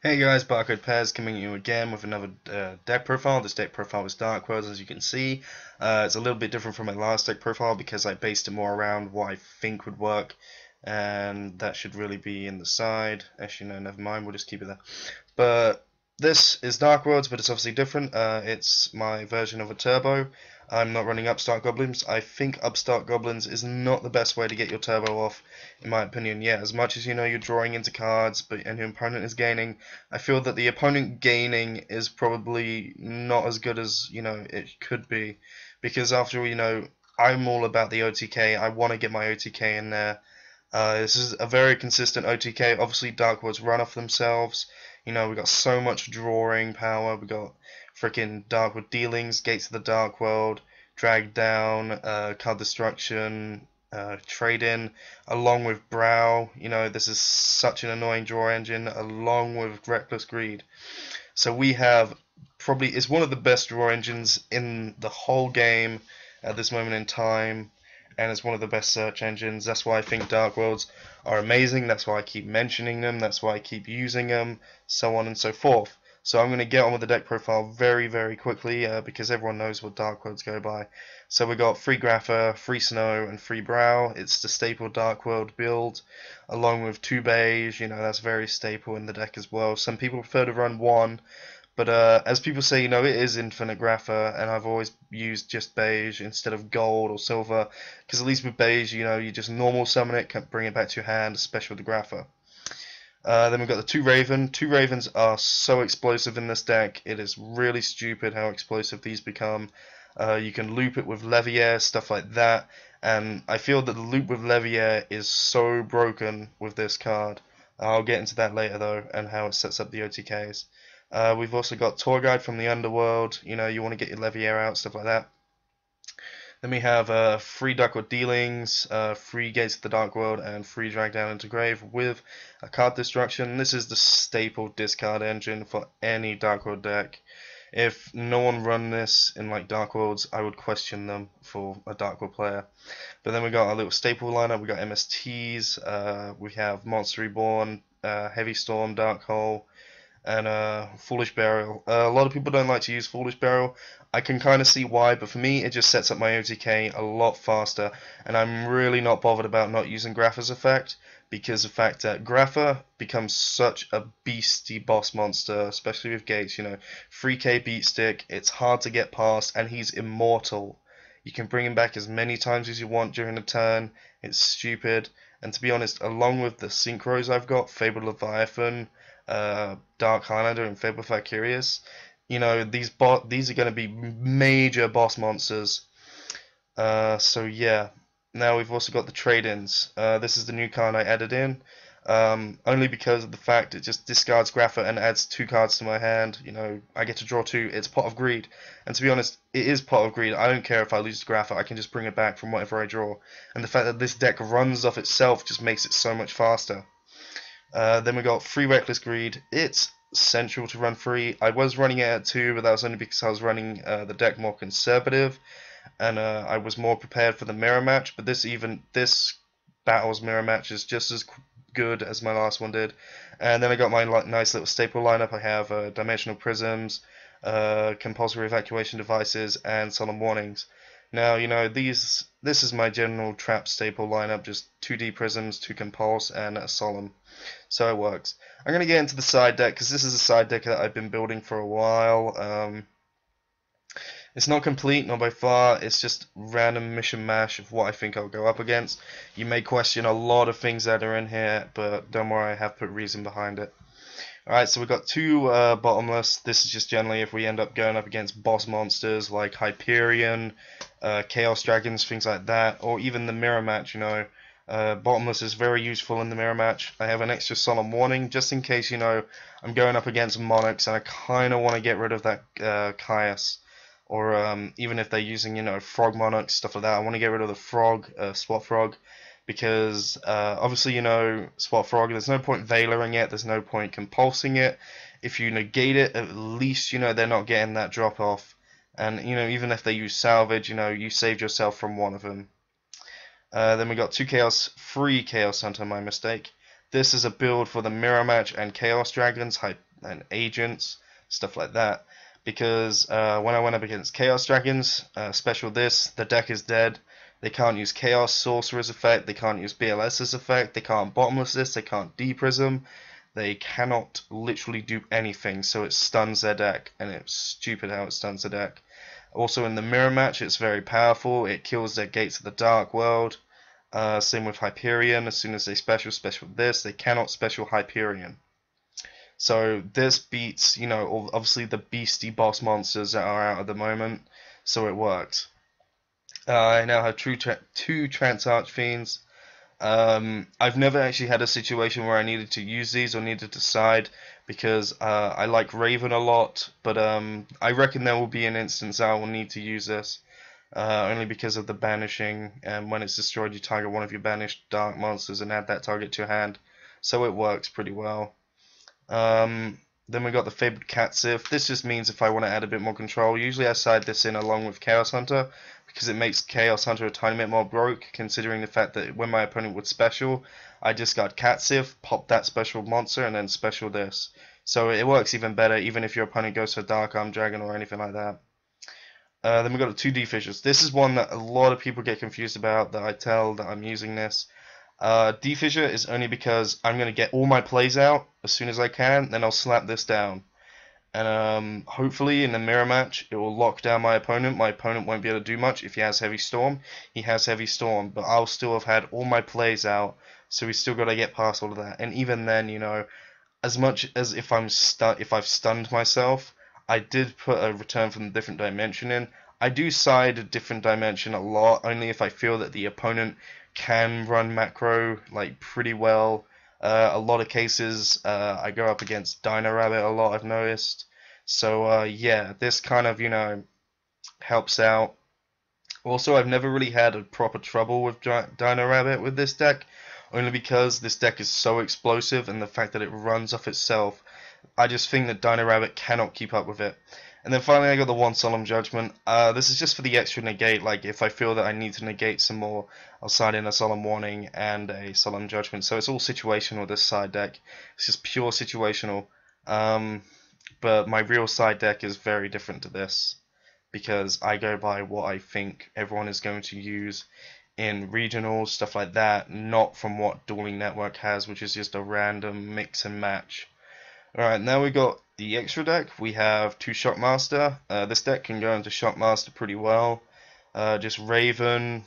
Hey guys, Barcode Pairs coming at you again with another deck profile. This deck profile is Dark Worlds, as you can see. It's a little bit different from my last deck profile because I based it more around what I think would work, and that should really be in the side. Actually, no, never mind, we'll just keep it there. But this is Dark Worlds, but it's obviously different. It's my version of a turbo. I'm not running Upstart Goblins. I think Upstart Goblins is not the best way to get your turbo off, in my opinion. Yeah, as much as you know you're drawing into cards, and your opponent is gaining, I feel that the opponent gaining is probably not as good as it could be, because after all, I'm all about the OTK. I want to get my OTK in there. This is a very consistent OTK. Obviously, Dark Worlds run off themselves. We got so much drawing power. We got freaking Darkwood Dealings, Gates of the Dark World, Drag Down, Card Destruction, Trade In, along with Brow. This is such an annoying draw engine, along with Reckless Greed. So we have probably, it's one of the best draw engines in the whole game at this moment in time, and it's one of the best search engines. That's why I think Dark Worlds are amazing. That's why I keep mentioning them. That's why I keep using them, so on and so forth. So I'm going to get on with the deck profile very, very quickly because everyone knows what Dark Worlds go by. So we got free Grapha, free Snow, and free Brow. It's the staple Dark World build, along with two Beige. That's very staple in the deck as well. Some people prefer to run one, but as people say, it is infinite Grapha, and I've always used just Beige instead of gold or silver, because at least with Beige, you just normal summon it, can bring it back to your hand, especially with the Grapha. Then we've got the two Raven. Two Ravens are so explosive in this deck. It is really stupid how explosive these become. You can loop it with Leviair, stuff like that, and I feel that the loop with Leviair is so broken with this card. I'll get into that later though, and how it sets up the OTKs. We've also got Tour Guide from the Underworld. You want to get your Leviair out, stuff like that. Then we have free Darkwood Dealings, free Gates of the Dark World, and free Drag Down into Grave with a card destruction. This is the staple discard engine for any Dark World deck. If no one run this in like Dark Worlds, I would question them for a Dark World player. But then we got our little staple lineup. We got MSTs. We have Monster Reborn, Heavy Storm, Dark Hole, and Foolish Burial. A lot of people don't like to use Foolish Burial. I can kind of see why, but for me, it just sets up my OTK a lot faster, and I'm really not bothered about not using Grapha's effect, because the fact that Grapha becomes such a beastie boss monster, especially with Gates, 3k beat stick, it's hard to get past, and he's immortal. You can bring him back as many times as you want during a turn. It's stupid. And to be honest, along with the synchros I've got, Fabled Leviathan, Dark Highlander, and Fabled Valkyrius, these are going to be major boss monsters. So yeah. Now we've also got the trade-ins. This is the new card I added in. Only because of the fact it just discards Grapha and adds two cards to my hand. I get to draw two. It's Pot of Greed, and to be honest, it is Pot of Greed. I don't care if I lose Grapha. I can just bring it back from whatever I draw. And the fact that this deck runs off itself just makes it so much faster. Then we got free Reckless Greed. It's central to run free. I was running it at 2, but that was only because I was running the deck more conservative, and I was more prepared for the mirror match. But this battle's mirror match is just as good as my last one did. And then I got my nice little staple lineup. I have Dimensional Prisms, Compulsory Evacuation Devices, and Solemn Warnings. Now, this is my general trap staple lineup, just 2D Prisms, 2 Compulse, and a Solemn. So it works. I'm going to get into the side deck, because this is a side deck that I've been building for a while. It's not complete, not by far. It's just random mission mash of what I think I'll go up against. You may question a lot of things that are in here, but don't worry, I have put reason behind it. Alright, so we've got two bottomless. This is just generally if we end up going up against boss monsters like Hyperion, Chaos Dragons, things like that, or even the mirror match, bottomless is very useful in the mirror match. I have an extra solemn warning just in case, I'm going up against Monarchs and I kind of want to get rid of that Caius. Or even if they're using, Frog Monarchs, stuff like that. I want to get rid of the Frog, Swap Frog, because obviously, Swap Frog, there's no point Veiling it, there's no point compulsing it. If you negate it, at least, they're not getting that drop off. And, even if they use Salvage, you saved yourself from one of them. Then we got two free Chaos Hunter, my mistake. This is a build for the Mirror Match and Chaos Dragons, and agents, stuff like that. Because when I went up against Chaos Dragons, special this, the deck is dead. They can't use Chaos Sorcerer's effect, they can't use BLS's effect, they can't Bottomless this, they can't D-Prism, they cannot literally do anything, so it stuns their deck, and it's stupid how it stuns the deck. Also in the mirror match, it's very powerful, it kills their Gates of the Dark World. Same with Hyperion, as soon as they special this, they cannot special Hyperion. So this beats, you know, obviously the beastie boss monsters that are out at the moment, so it works. I now have two Trance Archfiends. I've never actually had a situation where I needed to use these or needed to side because I like Raven a lot, but I reckon there will be an instance I will need to use this only because of the banishing, and when it's destroyed you target one of your banished dark monsters and add that target to your hand, so it works pretty well. Then we got the Fabled Catsif. This just means if I want to add a bit more control, usually I side this in along with Chaos Hunter because it makes Chaos Hunter a tiny bit more broke, considering the fact that when my opponent would special, I just got Catsif, pop that special monster, and then special this. So it works even better, even if your opponent goes for Dark Arm Dragon or anything like that. Then we got the 2D Fissures. This is one that a lot of people get confused about, that I tell that I'm using this. D-Fissure is only because I'm going to get all my plays out as soon as I can, then I'll slap this down. And hopefully in the mirror match, it will lock down my opponent. My opponent won't be able to do much. If he has Heavy Storm, he has Heavy Storm. But I'll still have had all my plays out, so he's still got to get past all of that. And even then, you know, as much as if I've stunned myself, I did put a Return from the Different Dimension in. I do side a Different Dimension a lot, only if I feel that the opponent can run macro like pretty well. A lot of cases I go up against Dino Rabbit a lot, I've noticed. So yeah, this kind of, you know, helps out. Also, I've never really had a proper trouble with Dino Rabbit with this deck, only because this deck is so explosive, and the fact that it runs off itself, I just think that Dino Rabbit cannot keep up with it. And then finally I got the one Solemn Judgment. This is just for the extra negate, like if I feel that I need to negate some more, I'll side in a Solemn Warning and a Solemn Judgment. So it's all situational with this side deck. It's just pure situational. But my real side deck is very different to this, because I go by what I think everyone is going to use in regionals, stuff like that, not from what Dueling Network has, which is just a random mix and match. Alright, now we got the extra deck. We have 2 Shockmaster. This deck can go into Shockmaster pretty well. Just Raven,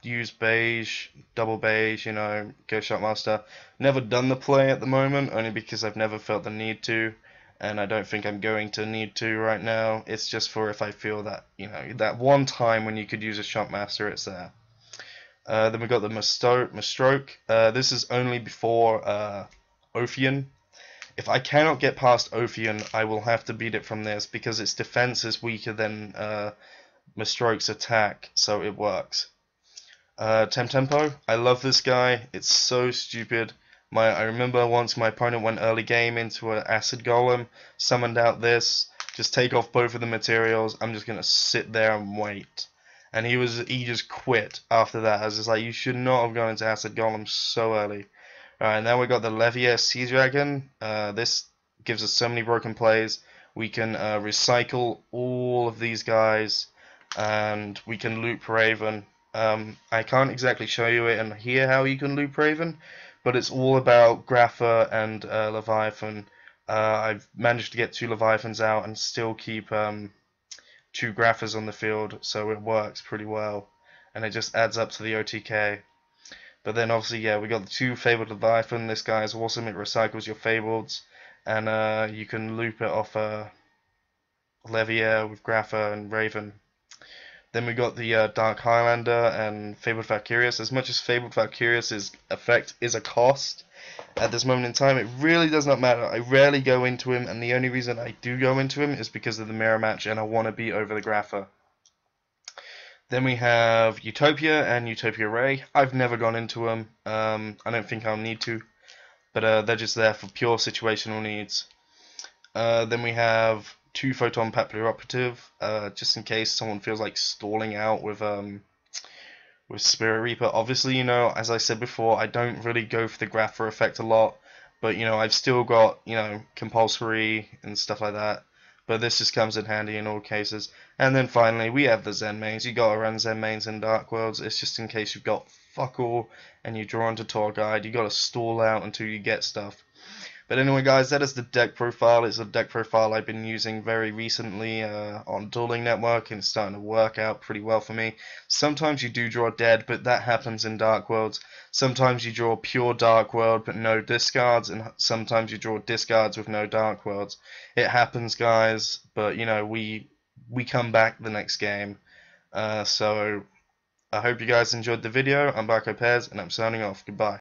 use Beige, double Beige, you know, go Shockmaster. Never done the play at the moment, only because I've never felt the need to, and I don't think I'm going to need to right now. It's just for if I feel that, you know, that one time when you could use a Shockmaster, it's there. Then we got the Mistroke. This is only before Ophion. If I cannot get past Ophion, I will have to beat it from this, because its defense is weaker than Mistroke's attack, so it works. Tempo, I love this guy. It's so stupid. I remember once my opponent went early game into an Acid Golem, summoned out this, just take off both of the materials, I'm just gonna sit there and wait. And he just quit after that. I was just like, you should not have gone into Acid Golem so early. Alright, now we got the Levier Sea Dragon. This gives us so many broken plays. We can recycle all of these guys, and we can loop Raven. I can't exactly show you it and here how you can loop Raven, but it's all about Grapha and Leviathan. I've managed to get 2 Leviathans out and still keep 2 Graphas on the field, so it works pretty well, and it just adds up to the OTK. But then obviously, yeah, we got the 2 Fabled Leviathan. This guy is awesome. It recycles your Fableds, and you can loop it off Levier with Grapha and Raven. Then we got the Dark Highlander and Fabled Valkyrius. As much as Fabled Valkyrius' effect is a cost at this moment in time, it really does not matter. I rarely go into him, and the only reason I do go into him is because of the mirror match, and I want to be over the Grapha. Then we have Utopia and Utopia Ray. I've never gone into them. I don't think I'll need to, but they're just there for pure situational needs. Then we have 2 Photon Papillon Operative, just in case someone feels like stalling out with Spirit Reaper. Obviously, you know, as I said before, I don't really go for the Grapha effect a lot, But I've still got compulsory and stuff like that. But this just comes in handy in all cases. And then finally, we have the Zen mains. You gotta run Zen mains in Dark Worlds. It's just in case you've got fuck all and you're drawn to tour guide. You gotta stall out until you get stuff. But anyway, guys, that is the deck profile. It's a deck profile I've been using very recently on Dueling Network, and it's starting to work out pretty well for me. Sometimes you do draw dead, but that happens in Dark Worlds. Sometimes you draw pure Dark World, but no discards, and sometimes you draw discards with no Dark Worlds. It happens, guys, but we come back the next game. So I hope you guys enjoyed the video. I'm Barcode, and I'm signing off. Goodbye.